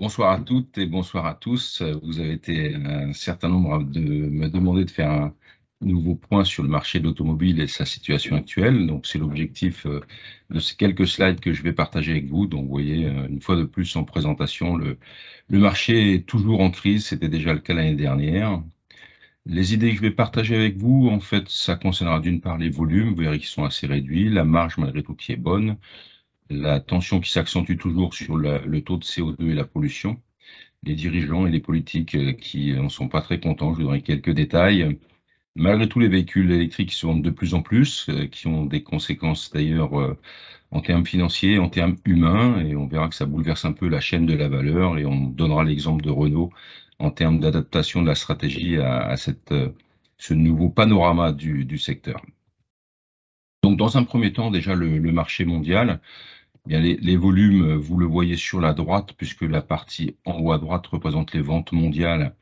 Bonsoir à toutes et bonsoir à tous. Vous avez été un certain nombre de me demander de faire un nouveau point sur le marché de l'automobile et sa situation actuelle. Donc, c'est l'objectif de ces quelques slides que je vais partager avec vous. Donc, vous voyez, une fois de plus en présentation, le marché est toujours en crise. C'était déjà le cas l'année dernière. Les idées que je vais partager avec vous, en fait, ça concernera d'une part les volumes. Vous verrez qu'ils sont assez réduits. La marge, malgré tout, qui est bonne. La tension qui s'accentue toujours sur le taux de CO2 et la pollution, les dirigeants et les politiques qui n'en sont pas très contents. Je vous donnerai quelques détails. Malgré tout, les véhicules électriques se vendent de plus en plus, qui ont des conséquences d'ailleurs en termes financiers, en termes humains, et on verra que ça bouleverse un peu la chaîne de la valeur, et on donnera l'exemple de Renault en termes d'adaptation de la stratégie à ce nouveau panorama du secteur. Donc, dans un premier temps, déjà le marché mondial. Bien, les volumes, vous le voyez sur la droite, puisque la partie en haut à droite représente les ventes mondiales,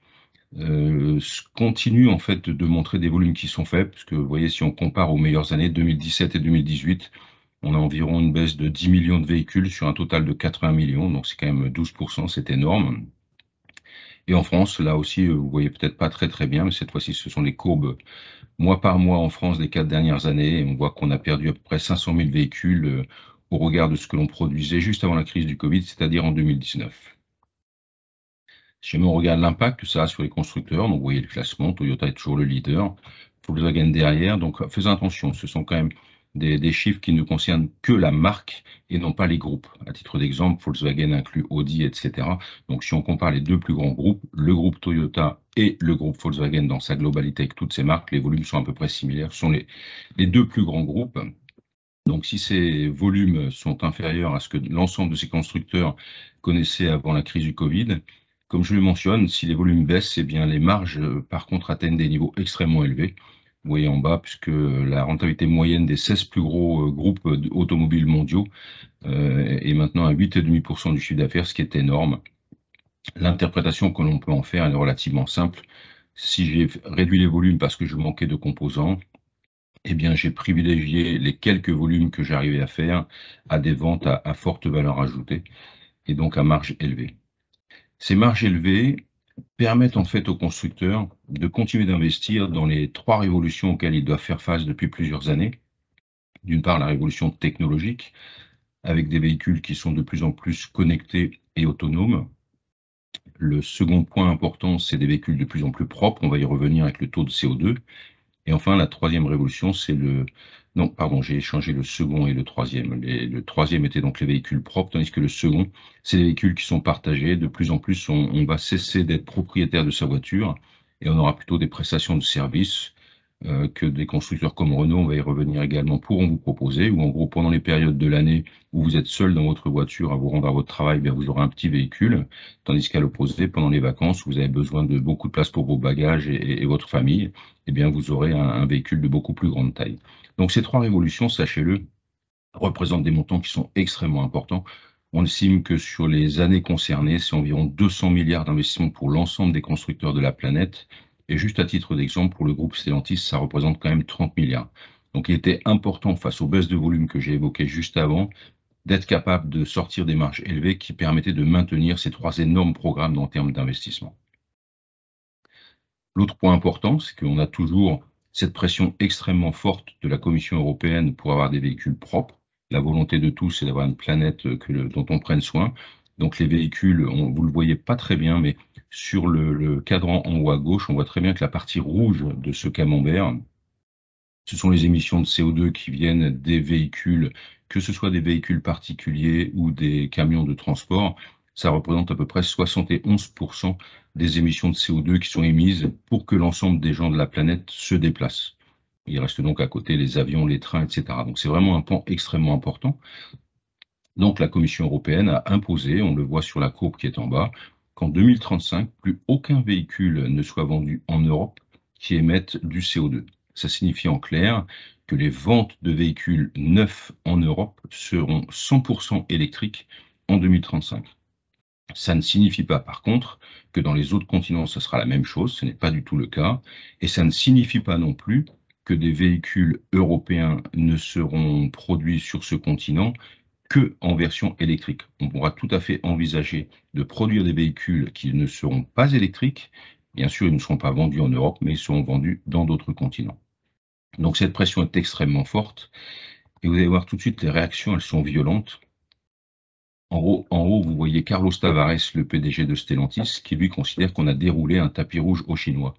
continue en fait de montrer des volumes qui sont faibles, puisque vous voyez, si on compare aux meilleures années 2017 et 2018, on a environ une baisse de 10 millions de véhicules sur un total de 80 millions, donc c'est quand même 12%, c'est énorme. Et en France, là aussi, vous voyez peut-être pas très bien, mais cette fois-ci, ce sont les courbes mois par mois en France des 4 dernières années, et on voit qu'on a perdu à peu près 500 000 véhicules au regard de ce que l'on produisait juste avant la crise du Covid, c'est-à-dire en 2019. Si jamais on regarde l'impact que ça a sur les constructeurs, donc vous voyez le classement, Toyota est toujours le leader, Volkswagen derrière, donc faisons attention, ce sont quand même des chiffres qui ne concernent que la marque et non pas les groupes. À titre d'exemple, Volkswagen inclut Audi, etc. Donc si on compare les deux plus grands groupes, le groupe Toyota et le groupe Volkswagen dans sa globalité avec toutes ces marques, les volumes sont à peu près similaires, ce sont les deux plus grands groupes. Donc si ces volumes sont inférieurs à ce que l'ensemble de ces constructeurs connaissaient avant la crise du Covid, comme je le mentionne, si les volumes baissent, eh bien les marges, par contre, atteignent des niveaux extrêmement élevés. Vous voyez en bas, puisque la rentabilité moyenne des 16 plus gros groupes automobiles mondiaux est maintenant à 8,5% du chiffre d'affaires, ce qui est énorme. L'interprétation que l'on peut en faire est relativement simple. Si j'ai réduit les volumes parce que je manquais de composants, eh bien, j'ai privilégié les quelques volumes que j'arrivais à faire à des ventes à forte valeur ajoutée et donc à marge élevée. Ces marges élevées permettent en fait aux constructeurs de continuer d'investir dans les trois révolutions auxquelles ils doivent faire face depuis plusieurs années. D'une part, la révolution technologique, avec des véhicules qui sont de plus en plus connectés et autonomes. Le second point important, c'est des véhicules de plus en plus propres. On va y revenir avec le taux de CO2. Et enfin, la troisième révolution, c'est le... Non, pardon, j'ai échangé le second et le troisième. Le troisième était donc les véhicules propres, tandis que le second, c'est les véhicules qui sont partagés. De plus en plus, on va cesser d'être propriétaire de sa voiture et on aura plutôt des prestations de services que des constructeurs comme Renault, on va y revenir également, pourront vous proposer, ou en gros, pendant les périodes de l'année où vous êtes seul dans votre voiture à vous rendre à votre travail, bien, vous aurez un petit véhicule, tandis qu'à l'opposé, pendant les vacances, où vous avez besoin de beaucoup de place pour vos bagages et votre famille, eh bien, vous aurez un véhicule de beaucoup plus grande taille. Donc, ces trois révolutions, sachez-le, représentent des montants qui sont extrêmement importants. On estime que sur les années concernées, c'est environ 200 milliards d'investissements pour l'ensemble des constructeurs de la planète. Et juste à titre d'exemple, pour le groupe Stellantis, ça représente quand même 30 milliards. Donc il était important, face aux baisses de volume que j'ai évoquées juste avant, d'être capable de sortir des marges élevées qui permettaient de maintenir ces trois énormes programmes en termes d'investissement. L'autre point important, c'est qu'on a toujours cette pression extrêmement forte de la Commission européenne pour avoir des véhicules propres. La volonté de tous, c'est d'avoir une planète dont on prenne soin. Donc les véhicules, vous le voyez pas très bien, mais sur le cadran en haut à gauche, on voit très bien que la partie rouge de ce camembert, ce sont les émissions de CO2 qui viennent des véhicules, que ce soit des véhicules particuliers ou des camions de transport. Ça représente à peu près 71% des émissions de CO2 qui sont émises pour que l'ensemble des gens de la planète se déplacent. Il reste donc à côté les avions, les trains, etc. Donc c'est vraiment un pan extrêmement important. Donc la Commission européenne a imposé, on le voit sur la courbe qui est en bas, qu'en 2035, plus aucun véhicule ne soit vendu en Europe qui émette du CO2. Ça signifie en clair que les ventes de véhicules neufs en Europe seront 100% électriques en 2035. Ça ne signifie pas, par contre, que dans les autres continents, ça sera la même chose. Ce n'est pas du tout le cas. Et ça ne signifie pas non plus que des véhicules européens ne seront produits sur ce continent que en version électrique. On pourra tout à fait envisager de produire des véhicules qui ne seront pas électriques. Bien sûr, ils ne seront pas vendus en Europe, mais ils seront vendus dans d'autres continents. Donc cette pression est extrêmement forte et vous allez voir tout de suite les réactions, elles sont violentes. En haut, vous voyez Carlos Tavares, le PDG de Stellantis, qui lui considère qu'on a déroulé un tapis rouge aux Chinois.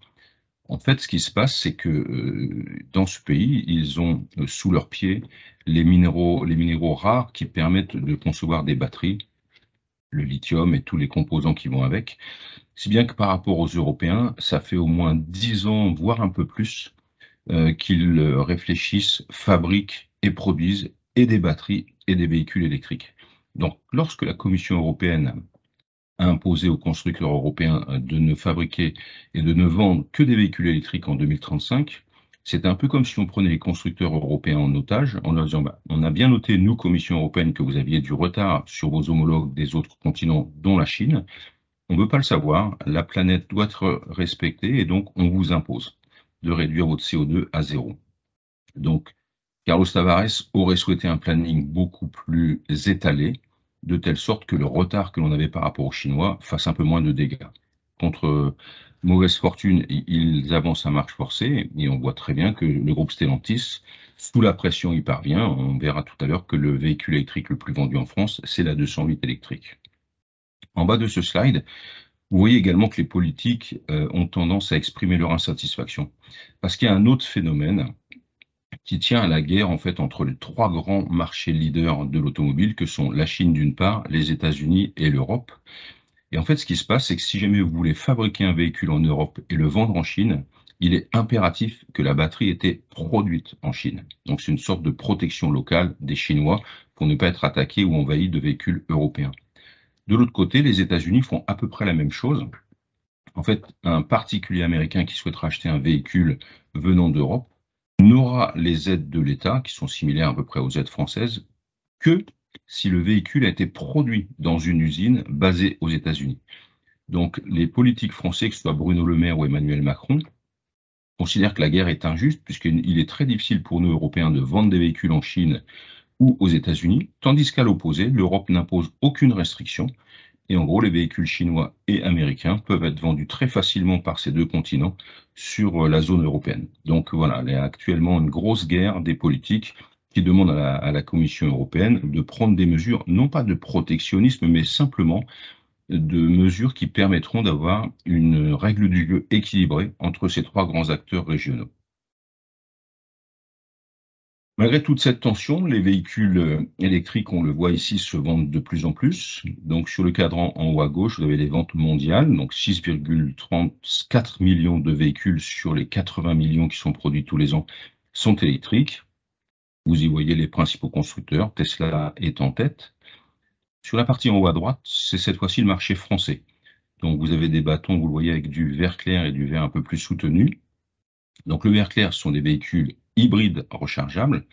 En fait, ce qui se passe, c'est que dans ce pays, ils ont sous leurs pieds les minéraux rares qui permettent de concevoir des batteries, le lithium et tous les composants qui vont avec. Si bien que par rapport aux Européens, ça fait au moins 10 ans, voire un peu plus, qu'ils réfléchissent, fabriquent et produisent et des batteries et des véhicules électriques. Donc, lorsque la Commission européenne a imposé aux constructeurs européens de ne fabriquer et de ne vendre que des véhicules électriques en 2035, c'est un peu comme si on prenait les constructeurs européens en otage en leur disant on a bien noté, nous, Commission européenne, que vous aviez du retard sur vos homologues des autres continents, dont la Chine. On ne veut pas le savoir, la planète doit être respectée et donc on vous impose de réduire votre CO2 à zéro. Donc, Carlos Tavares aurait souhaité un planning beaucoup plus étalé, de telle sorte que le retard que l'on avait par rapport aux Chinois fasse un peu moins de dégâts. Contre mauvaise fortune, ils avancent à marche forcée, et on voit très bien que le groupe Stellantis, sous la pression, y parvient. On verra tout à l'heure que le véhicule électrique le plus vendu en France, c'est la 208 électrique. En bas de ce slide, vous voyez également que les politiques ont tendance à exprimer leur insatisfaction. Parce qu'il y a un autre phénomène qui tient à la guerre en fait entre les trois grands marchés leaders de l'automobile que sont la Chine d'une part, les États-Unis et l'Europe. Et en fait, ce qui se passe, c'est que si jamais vous voulez fabriquer un véhicule en Europe et le vendre en Chine, il est impératif que la batterie ait été produite en Chine. Donc c'est une sorte de protection locale des Chinois pour ne pas être attaqués ou envahis de véhicules européens. De l'autre côté, les États-Unis font à peu près la même chose. En fait, un particulier américain qui souhaitera acheter un véhicule venant d'Europe n'aura les aides de l'État, qui sont similaires à peu près aux aides françaises, que si le véhicule a été produit dans une usine basée aux États-Unis. Donc les politiques français, que ce soit Bruno Le Maire ou Emmanuel Macron, considèrent que la guerre est injuste, puisqu'il est très difficile pour nous, Européens, de vendre des véhicules en Chine ou aux États-Unis, tandis qu'à l'opposé, l'Europe n'impose aucune restriction. Et en gros, les véhicules chinois et américains peuvent être vendus très facilement par ces deux continents sur la zone européenne. Donc voilà, il y a actuellement une grosse guerre des politiques qui demandent à la Commission européenne de prendre des mesures, non pas de protectionnisme, mais simplement de mesures qui permettront d'avoir une règle du jeu équilibrée entre ces trois grands acteurs régionaux. Malgré toute cette tension, les véhicules électriques, on le voit ici, se vendent de plus en plus. Donc sur le cadran en haut à gauche, vous avez les ventes mondiales, donc 6,34 millions de véhicules sur les 80 millions qui sont produits tous les ans sont électriques. Vous y voyez les principaux constructeurs, Tesla est en tête. Sur la partie en haut à droite, c'est cette fois-ci le marché français. Donc vous avez des bâtons, vous le voyez, avec du vert clair et du vert un peu plus soutenu. Donc le vert clair, ce sont des véhicules hybrides rechargeables,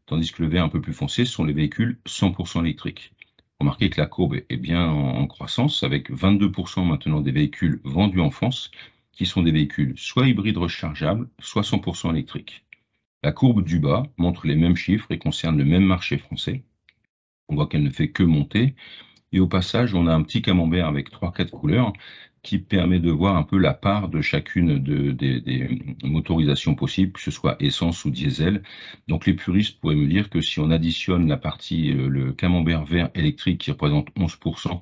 tandis que le vert un peu plus foncé sont les véhicules 100% électriques. Remarquez que la courbe est bien en croissance, avec 22% maintenant des véhicules vendus en France, qui sont des véhicules soit hybrides rechargeables, soit 100% électriques. La courbe du bas montre les mêmes chiffres et concerne le même marché français. On voit qu'elle ne fait que monter. Et au passage, on a un petit camembert avec 3-4 couleurs qui permet de voir un peu la part de chacune des motorisations possibles, que ce soit essence ou diesel. Donc les puristes pourraient me dire que si on additionne la partie, le camembert vert électrique qui représente 11%,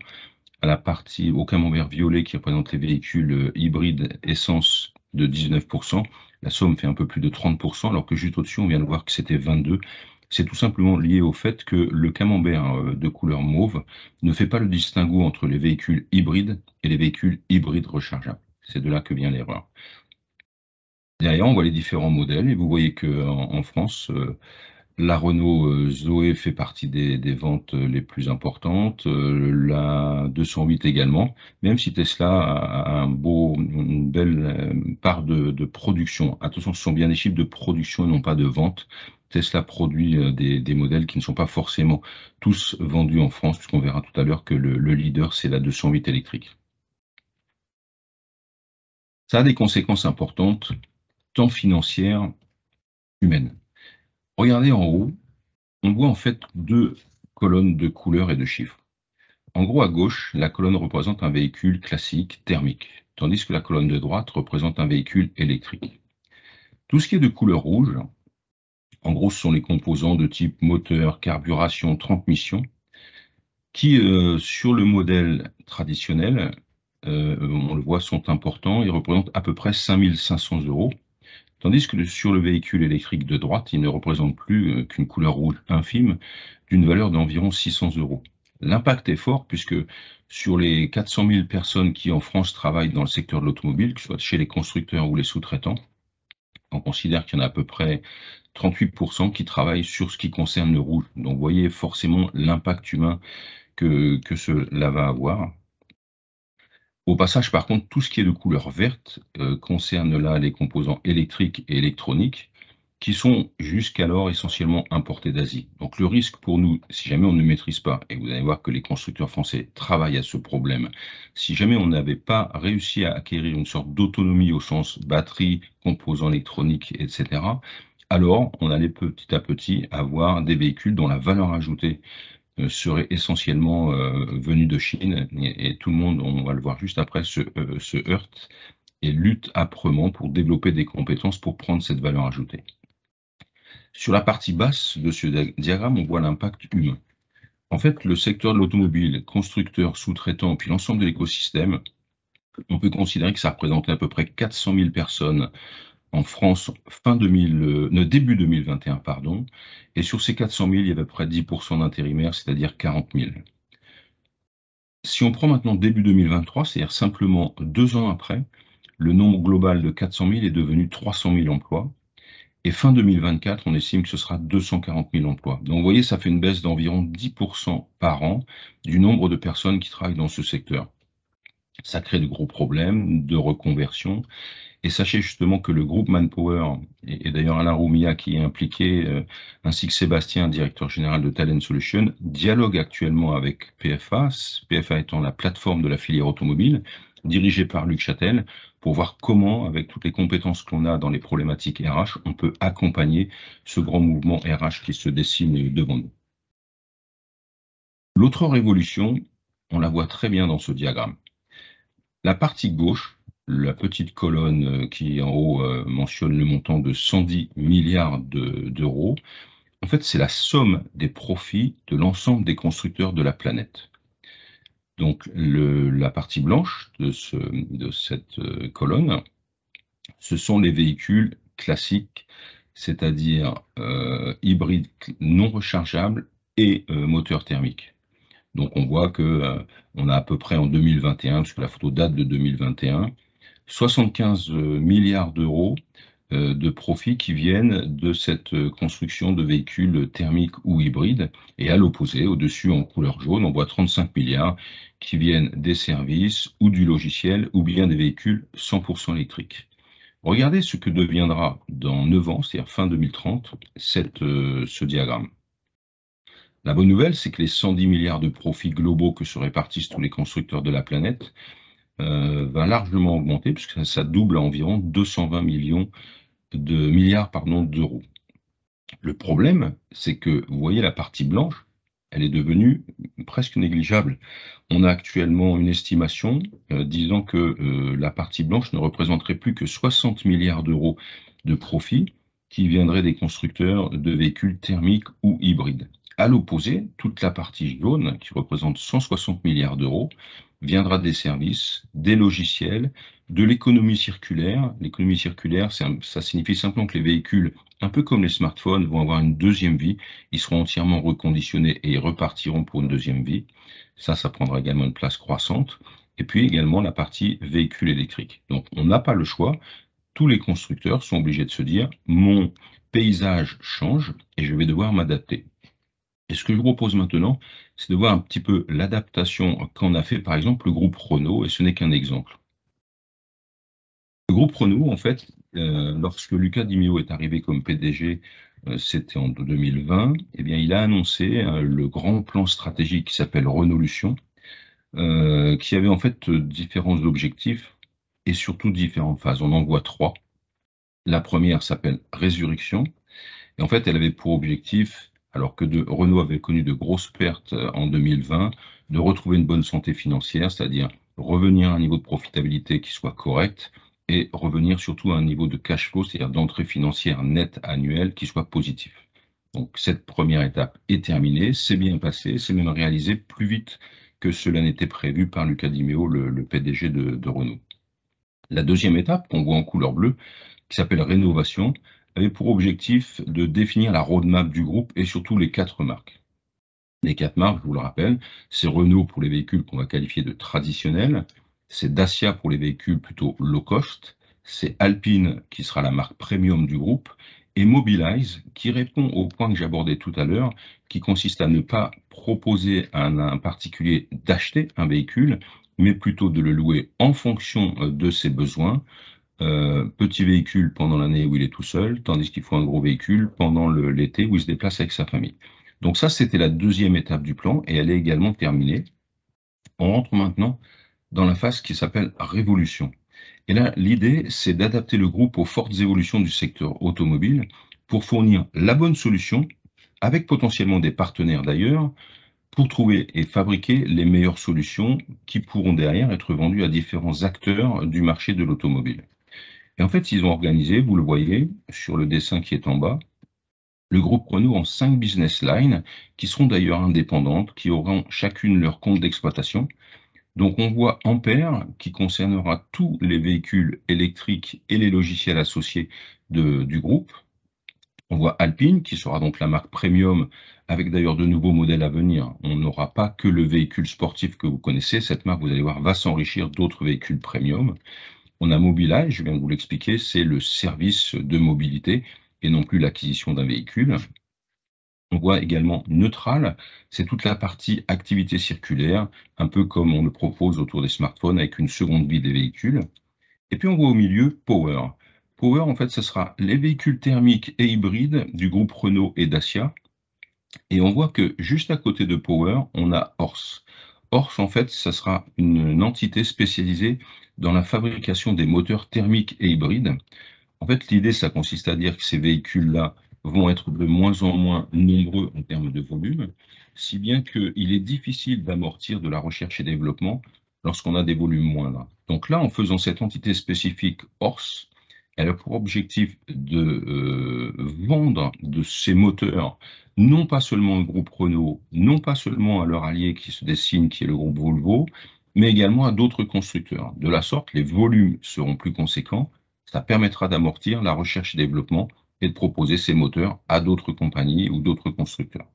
à la partie au camembert violet qui représente les véhicules hybrides essence de 19%, la somme fait un peu plus de 30%, alors que juste au-dessus, on vient de voir que c'était 22%. C'est tout simplement lié au fait que le camembert de couleur mauve ne fait pas le distinguo entre les véhicules hybrides et les véhicules hybrides rechargeables. C'est de là que vient l'erreur. Derrière, on voit les différents modèles et vous voyez qu'en France, la Renault Zoé fait partie des ventes les plus importantes, la 208 également, même si Tesla a une belle part de production. Attention, ce sont bien des chiffres de production et non pas de vente. Tesla produit des modèles qui ne sont pas forcément tous vendus en France, puisqu'on verra tout à l'heure que le leader, c'est la 208 électrique. Ça a des conséquences importantes, tant financières qu'humaines. Regardez en haut, on voit en fait deux colonnes de couleurs et de chiffres. En gros, à gauche, la colonne représente un véhicule classique thermique, tandis que la colonne de droite représente un véhicule électrique. Tout ce qui est de couleur rouge, en gros, ce sont les composants de type moteur, carburation, transmission, qui, sur le modèle traditionnel, on le voit, sont importants et représentent à peu près 5 500 €, tandis que sur le véhicule électrique de droite, il ne représente plus qu'une couleur rouge infime d'une valeur d'environ 600 €. L'impact est fort puisque sur les 400 000 personnes qui en France travaillent dans le secteur de l'automobile, que ce soit chez les constructeurs ou les sous-traitants, on considère qu'il y en a à peu près 38% qui travaillent sur ce qui concerne le rouge. Donc vous voyez forcément l'impact humain que cela va avoir. Au passage, par contre, tout ce qui est de couleur verte concerne là les composants électriques et électroniques qui sont jusqu'alors essentiellement importés d'Asie. Donc le risque pour nous, si jamais on ne maîtrise pas, et vous allez voir que les constructeurs français travaillent à ce problème, si jamais on n'avait pas réussi à acquérir une sorte d'autonomie au sens batterie, composants électroniques, etc., alors on allait petit à petit avoir des véhicules dont la valeur ajoutée serait essentiellement venu de Chine et tout le monde, on va le voir juste après, se heurte et lutte âprement pour développer des compétences pour prendre cette valeur ajoutée. Sur la partie basse de ce diagramme, on voit l'impact humain. En fait, le secteur de l'automobile, constructeurs, sous-traitants, puis l'ensemble de l'écosystème, on peut considérer que ça représentait à peu près 400 000 personnes en France début 2021, pardon, et sur ces 400 000, il y avait à peu près 10% d'intérimaires, c'est-à-dire 40 000. Si on prend maintenant début 2023, c'est-à-dire simplement 2 ans après, le nombre global de 400 000 est devenu 300 000 emplois. Et fin 2024, on estime que ce sera 240 000 emplois. Donc vous voyez, ça fait une baisse d'environ 10% par an du nombre de personnes qui travaillent dans ce secteur. Ça crée de gros problèmes de reconversion. Et sachez justement que le groupe Manpower, et d'ailleurs Alain Roumia qui est impliqué, ainsi que Sébastien, directeur général de Talent Solutions, dialogue actuellement avec PFA, PFA étant la plateforme de la filière automobile, dirigée par Luc Châtel, pour voir comment, avec toutes les compétences qu'on a dans les problématiques RH, on peut accompagner ce grand mouvement RH qui se dessine devant nous. L'autre révolution, on la voit très bien dans ce diagramme. La partie gauche, la petite colonne qui en haut mentionne le montant de 110 milliards d'euros, en fait c'est la somme des profits de l'ensemble des constructeurs de la planète. Donc la partie blanche de cette colonne, ce sont les véhicules classiques, c'est-à-dire hybrides non rechargeables et moteurs thermiques. Donc on voit que on a à peu près en 2021, puisque la photo date de 2021, 75 milliards d'euros de profits qui viennent de cette construction de véhicules thermiques ou hybrides. Et à l'opposé, au-dessus en couleur jaune, on voit 35 milliards qui viennent des services ou du logiciel ou bien des véhicules 100% électriques. Regardez ce que deviendra dans 9 ans, c'est-à-dire fin 2030, ce diagramme. La bonne nouvelle, c'est que les 110 milliards de profits globaux que se répartissent tous les constructeurs de la planète va largement augmenter, puisque ça double à environ 220 milliards d'euros. Le problème, c'est que vous voyez la partie blanche, elle est devenue presque négligeable. On a actuellement une estimation disant que la partie blanche ne représenterait plus que 60 milliards d'euros de profit qui viendraient des constructeurs de véhicules thermiques ou hybrides. À l'opposé, toute la partie jaune, qui représente 160 milliards d'euros, viendra des services, des logiciels, de l'économie circulaire. L'économie circulaire, ça signifie simplement que les véhicules, un peu comme les smartphones, vont avoir une deuxième vie. Ils seront entièrement reconditionnés et ils repartiront pour une deuxième vie. Ça prendra également une place croissante. Et puis également la partie véhicule électrique. Donc on n'a pas le choix. Tous les constructeurs sont obligés de se dire, mon paysage change et je vais devoir m'adapter. Et ce que je vous propose maintenant, c'est de voir un petit peu l'adaptation qu'en a fait par exemple le groupe Renault, et ce n'est qu'un exemple. Le groupe Renault, en fait, lorsque Luca Di Meo est arrivé comme PDG, c'était en 2020, eh bien, il a annoncé le grand plan stratégique qui s'appelle Renaulution, qui avait en fait différents objectifs et surtout différentes phases. On en voit 3. La première s'appelle Résurrection, et en fait, elle avait pour objectif, alors que Renault avait connu de grosses pertes en 2020, de retrouver une bonne santé financière, c'est-à-dire revenir à un niveau de profitabilité qui soit correct et revenir surtout à un niveau de cash flow, c'est-à-dire d'entrée financière nette annuelle qui soit positif. Donc cette première étape est terminée, c'est bien passé, c'est même réalisé plus vite que cela n'était prévu par Luca Di Meo, le PDG de Renault. La deuxième étape, qu'on voit en couleur bleue, qui s'appelle rénovation, avait pour objectif de définir la roadmap du groupe et surtout les 4 marques. Les 4 marques, je vous le rappelle, c'est Renault pour les véhicules qu'on va qualifier de traditionnels, c'est Dacia pour les véhicules plutôt low cost, c'est Alpine qui sera la marque premium du groupe, et Mobilize qui répond au point que j'abordais tout à l'heure, qui consiste à ne pas proposer à un particulier d'acheter un véhicule, mais plutôt de le louer en fonction de ses besoins. Petit véhicule pendant l'année où il est tout seul, tandis qu'il faut un gros véhicule pendant l'été où il se déplace avec sa famille. Donc ça, c'était la deuxième étape du plan et elle est également terminée. On rentre maintenant dans la phase qui s'appelle révolution. Et là, l'idée, c'est d'adapter le groupe aux fortes évolutions du secteur automobile pour fournir la bonne solution, avec potentiellement des partenaires d'ailleurs, pour trouver et fabriquer les meilleures solutions qui pourront derrière être vendues à différents acteurs du marché de l'automobile. Et en fait, ils ont organisé, vous le voyez sur le dessin qui est en bas, le groupe Renault en 5 business lines qui seront d'ailleurs indépendantes, qui auront chacune leur compte d'exploitation. Donc on voit Ampère qui concernera tous les véhicules électriques et les logiciels associés du groupe. On voit Alpine qui sera donc la marque premium avec d'ailleurs de nouveaux modèles à venir. On n'aura pas que le véhicule sportif que vous connaissez. Cette marque, vous allez voir, va s'enrichir d'autres véhicules premium. On a Mobilize, je viens de vous l'expliquer, c'est le service de mobilité et non plus l'acquisition d'un véhicule. On voit également Neutral, c'est toute la partie activité circulaire, un peu comme on le propose autour des smartphones avec une seconde vie des véhicules. Et puis on voit au milieu Power. Power, en fait, ce sera les véhicules thermiques et hybrides du groupe Renault et Dacia. Et on voit que juste à côté de Power, on a Horse. Horse, en fait, ça sera une entité spécialisée dans la fabrication des moteurs thermiques et hybrides. En fait, l'idée, ça consiste à dire que ces véhicules-là vont être de moins en moins nombreux en termes de volume, si bien qu'il est difficile d'amortir de la recherche et développement lorsqu'on a des volumes moindres. Donc là, en faisant cette entité spécifique Horse, elle a pour objectif de vendre de ces moteurs, non pas seulement au groupe Renault, non pas seulement à leur allié qui se dessine, qui est le groupe Volvo, mais également à d'autres constructeurs. De la sorte, les volumes seront plus conséquents. Ça permettra d'amortir la recherche et développement et de proposer ces moteurs à d'autres compagnies ou d'autres constructeurs.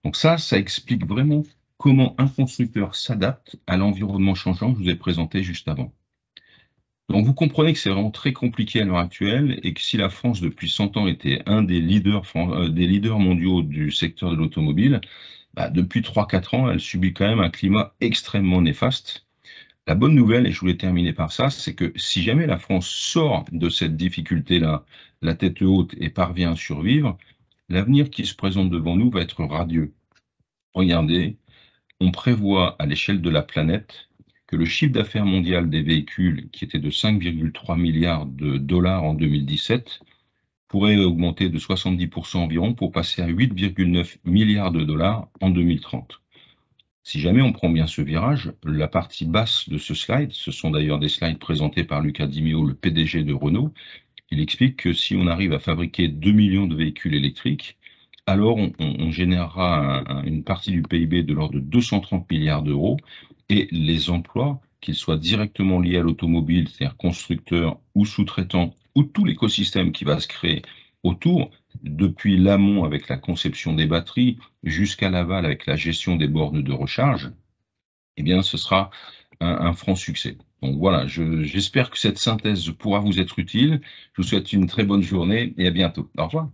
Donc ça explique vraiment comment un constructeur s'adapte à l'environnement changeant que je vous ai présenté juste avant. Donc vous comprenez que c'est vraiment très compliqué à l'heure actuelle et que si la France depuis 100 ans était un des leaders mondiaux du secteur de l'automobile, depuis 3-4 ans, elle subit quand même un climat extrêmement néfaste. La bonne nouvelle, et je voulais terminer par ça, c'est que si jamais la France sort de cette difficulté-là, la tête haute et parvient à survivre, l'avenir qui se présente devant nous va être radieux. Regardez, on prévoit à l'échelle de la planète que le chiffre d'affaires mondial des véhicules, qui était de 5,3 milliards de dollars en 2017, pourrait augmenter de 70% environ pour passer à 8,9 milliards de dollars en 2030. Si jamais on prend bien ce virage, la partie basse de ce slide, ce sont d'ailleurs des slides présentés par Luca Di Meo, le PDG de Renault, il explique que si on arrive à fabriquer 2 millions de véhicules électriques, alors on générera une partie du PIB de l'ordre de 230 milliards d'euros et les emplois, qu'ils soient directement liés à l'automobile, c'est-à-dire constructeurs ou sous-traitants, ou tout l'écosystème qui va se créer autour, depuis l'amont avec la conception des batteries jusqu'à l'aval avec la gestion des bornes de recharge, eh bien ce sera un franc succès. Donc voilà, j'espère que cette synthèse pourra vous être utile. Je vous souhaite une très bonne journée et à bientôt. Au revoir.